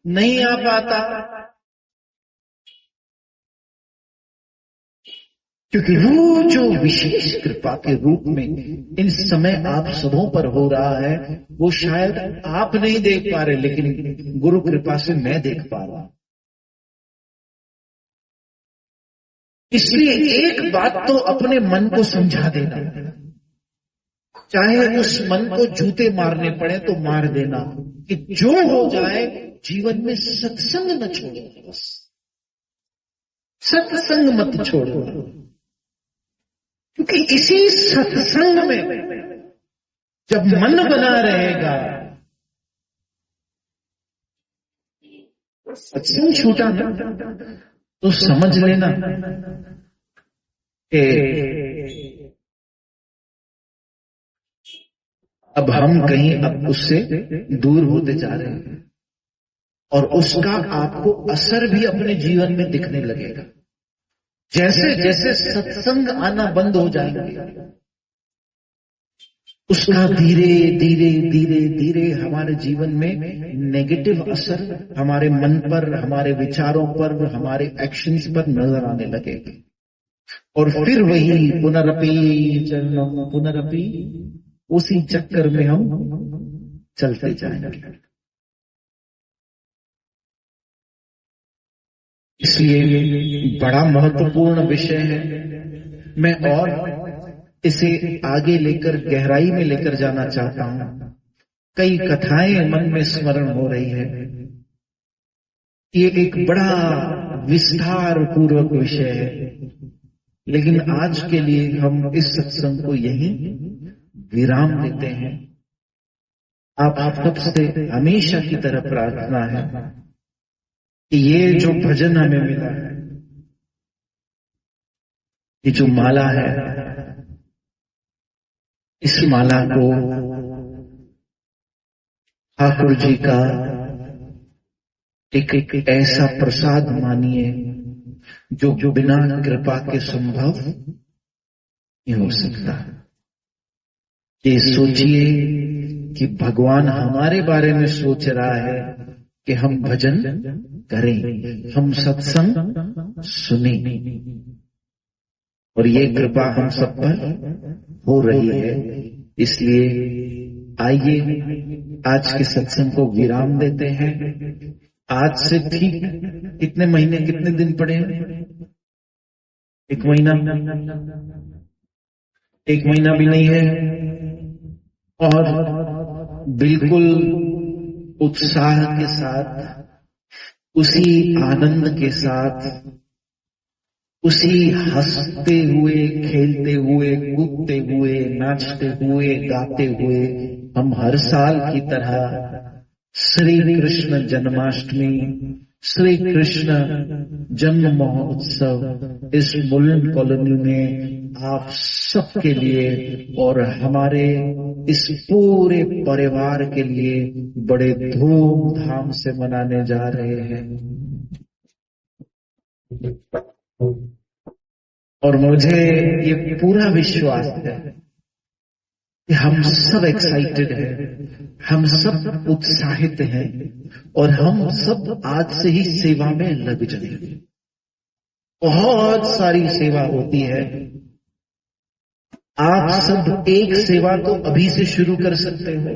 नहीं आ पाता, क्योंकि वो जो विशेष कृपा के रूप में इन समय आप सबों पर हो रहा है वो शायद आप नहीं देख पा रहे, लेकिन गुरु कृपा से मैं देख पा रहा हूं। इसलिए एक बात तो अपने मन को समझा देना, चाहे उस मन को जूते मारने पड़े तो मार देना, कि जो हो जाए जीवन में सत्संग न छोड़ो, बस सत्संग मत छोड़ो। क्योंकि इसी सत्संग में जब मन बना रहेगा, सत्संग छूटा ना तो समझ लेना कि अब हम कहीं अब उससे दूर होते जा रहे हैं और उसका आपको असर भी अपने जीवन में दिखने लगेगा। जैसे जैसे सत्संग आना बंद हो जाएंगे, उसका धीरे धीरे धीरे धीरे हमारे जीवन में नेगेटिव असर हमारे मन पर, हमारे विचारों पर, हमारे एक्शंस पर नजर आने लगेगा। और फिर वही पुनरपि चरणम पुनरपि, उसी चक्कर में हम चलते जाएंगे। इसलिए बड़ा महत्वपूर्ण विषय है। मैं और इसे आगे लेकर गहराई में लेकर जाना चाहता हूं। कई कथाएं मन में स्मरण हो रही है। ये एक बड़ा विस्तार पूर्वक विषय है, लेकिन आज के लिए हम इस सत्संग को यहीं विराम देते हैं। आप सबसे हमेशा की तरह प्रार्थना है कि ये जो भजन हमें मिला है, ये जो माला है, इस माला को ठाकुर जी का एक ऐसा प्रसाद मानिए जो बिना कृपा के संभव नहीं हो सकता। ये सोचिए कि भगवान हमारे बारे में सोच रहा है कि हम भजन करें, हम सत्संग सुने, और ये कृपा हम सब पर हो रही है। इसलिए आइए आज के सत्संग को विराम देते हैं। आज से ठीक कितने महीने, कितने दिन पड़े हैं? एक महीना भी नहीं है, और बिल्कुल उत्साह के साथ, उसी आनंद के साथ, उसी हंसते हुए, खेलते हुए, कूदते हुए, नाचते हुए, गाते हुए हम हर साल की तरह श्री कृष्ण जन्माष्टमी, श्री कृष्ण जन्म महोत्सव इस मुलुंड कॉलोनी में आप सबके लिए और हमारे इस पूरे परिवार के लिए बड़े धूमधाम से मनाने जा रहे हैं। और मुझे ये पूरा विश्वास है कि हम सब एक्साइटेड हैं, हम सब उत्साहित हैं, और हम सब आज से ही सेवा में लग जाएंगे। बहुत सारी सेवा होती है। आप सब एक सेवा तो अभी से शुरू कर सकते हो,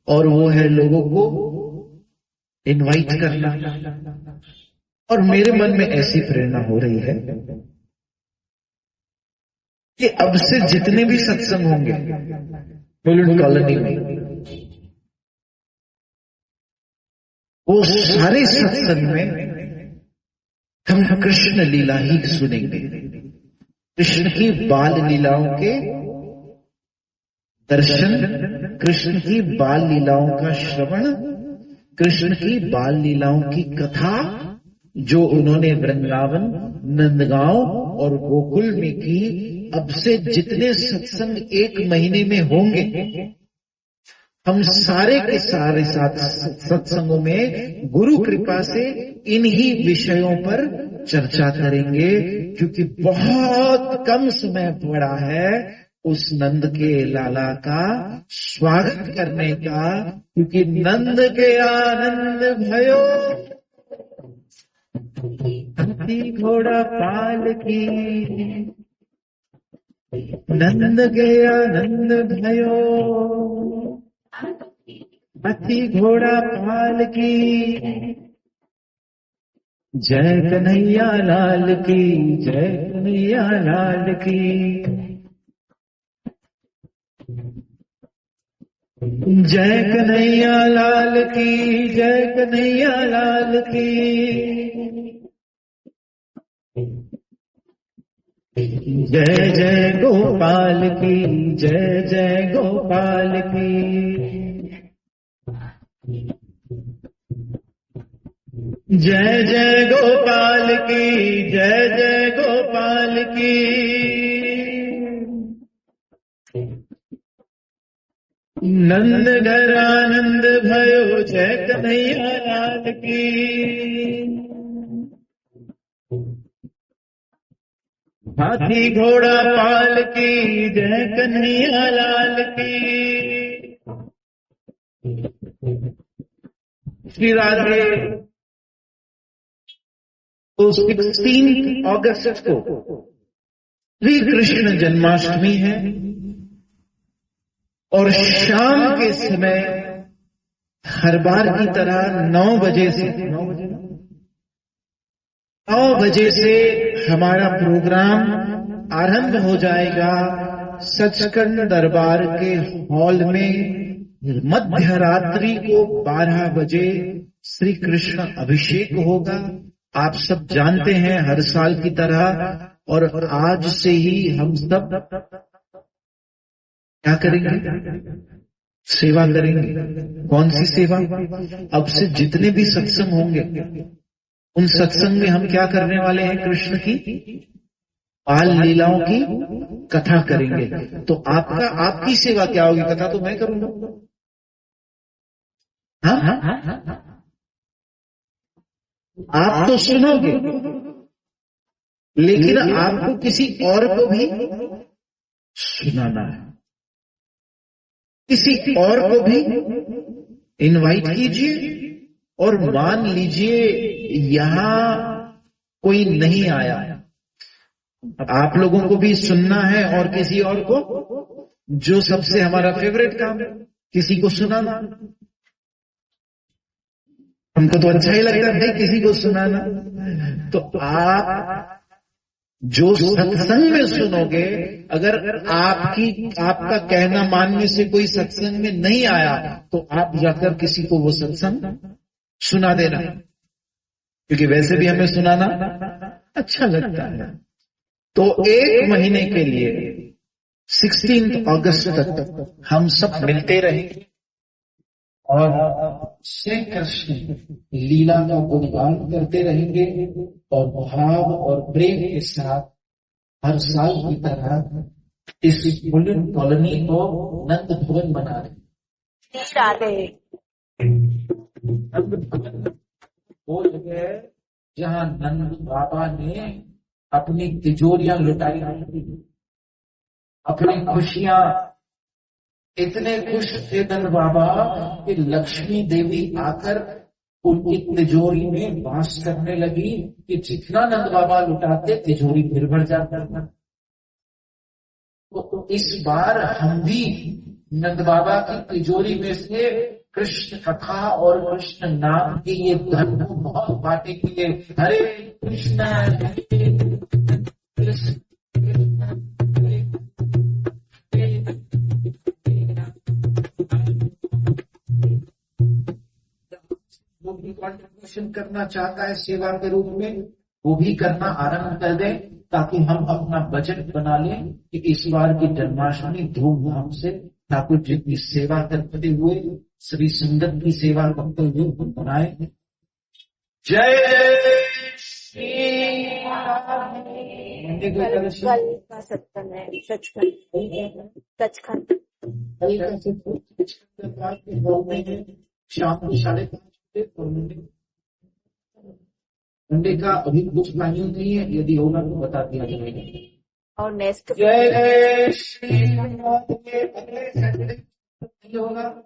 और वो है लोगों को इनवाइट करना। और मेरे मन में ऐसी प्रेरणा हो रही है कि अब से जितने भी सत्संग होंगे मुलुंड कॉलोनी में, वो सारे सत्संग में हम कृष्ण लीला ही सुनेंगे। कृष्ण की बाल लीलाओं के दर्शन, कृष्ण की बाल लीलाओं का श्रवण, कृष्ण की बाल लीलाओं की कथा जो उन्होंने वृंदावन, नंदगांव और गोकुल में की। अब से जितने सत्संग एक महीने में होंगे, हम सारे के सारे सत्संगों में गुरु कृपा से इन्हीं विषयों पर चर्चा करेंगे, क्योंकि बहुत कम समय पड़ा है उस नंद के लाला का स्वागत करने का। क्योंकि नंद के आनंद भयो, हाथी घोड़ा पाल की, नंद के आनंद भयो, हाथी घोड़ा पाल की, जय कन्हैया लाल की, जय कन्हैया लाल की, जय कन्हैया लाल की, जय कन्हैया लाल की, जय जय गोपाल की, जय जय गोपाल की, जय जय गोपाल की, जय जय गोपाल की, नंद घर आनंद भयो, जय कन्हैया लाल की, हाथी घोड़ा पाल की, जय कन्हैया लाल की। श्री राधे। तो 16 अगस्त को श्री कृष्ण जन्माष्टमी है, और शाम के समय हर बार की तरह 9 बजे से हमारा प्रोग्राम आरंभ हो जाएगा सचखंड दरबार के हॉल में। मध्य रात्रि को 12 बजे श्री कृष्ण अभिषेक होगा। आप सब जानते हैं हर साल की तरह, और आज से ही हम सब क्या करेंगे? सेवा करेंगे। कौन सी सेवा? अब से जितने भी सत्संग होंगे उन सत्संग में हम क्या करने वाले हैं? कृष्ण की बाल लीलाओं की कथा करेंगे। तो आपकी सेवा क्या होगी? कथा तो मैं करूंगा। हाँ, आप तो सुनोगे, लेकिन आपको किसी और को भी सुनाना है। किसी और को भी इनवाइट कीजिए और मान लीजिए यहां कोई नहीं आया, आप लोगों को भी सुनना है और किसी और को, जो सबसे हमारा फेवरेट काम है, किसी को सुनाना। हमको तो अच्छा ही लगता है भाई किसी को सुनाना। तो आप जो सत्संग में सुनोगे, अगर आपका कहना मानने से कोई सत्संग में नहीं आया तो आप जाकर किसी को वो सत्संग सुना देना, क्योंकि वैसे भी हमें सुनाना अच्छा लगता है। तो 1 महीने के लिए 16 अगस्त तक हम सब मिलते रहेंगे और श्री कृष्ण लीला का गुणगान करते रहेंगे और भाव और प्रेम के साथ हर साल की तरह इस बुलेट कॉलोनी को नंद भवन बना रहे। वो जगह है जहाँ नंद बाबा ने अपनी तिजोरियां लुटाई, अपनी खुशियां, इतने खुश थे नंद बाबा कि लक्ष्मी देवी आकर उनकी तिजोरी में वास करने लगी कि जितना नंद बाबा लुटाते तिजोरी फिर भर जाता था। तो इस बार हम भी नंद बाबा की तिजोरी में से कृष्ण कथा और कृष्ण नाम के ये धन बहुत बांटेंगे। हरे कृष्ण जो भी कॉन्ट्रीब्यूशन करना चाहता है सेवा के रूप में, वो भी करना आरंभ कर दे, ताकि हम अपना बजट बना लें कि इस बार की जन्माष्टमी धूमधाम से ठाकुर जी की सेवा करते हुए, श्री संगत की सेवा करते हुए बनाए। जय श्री
कल का सत्संग है सचखंड
शाम को 5:30 मंडे का अभी कुछ प्लानिंग नहीं है, यदि होगा तो बता दिया जाएगा।
और नेक्स्ट
जय श्री होगा।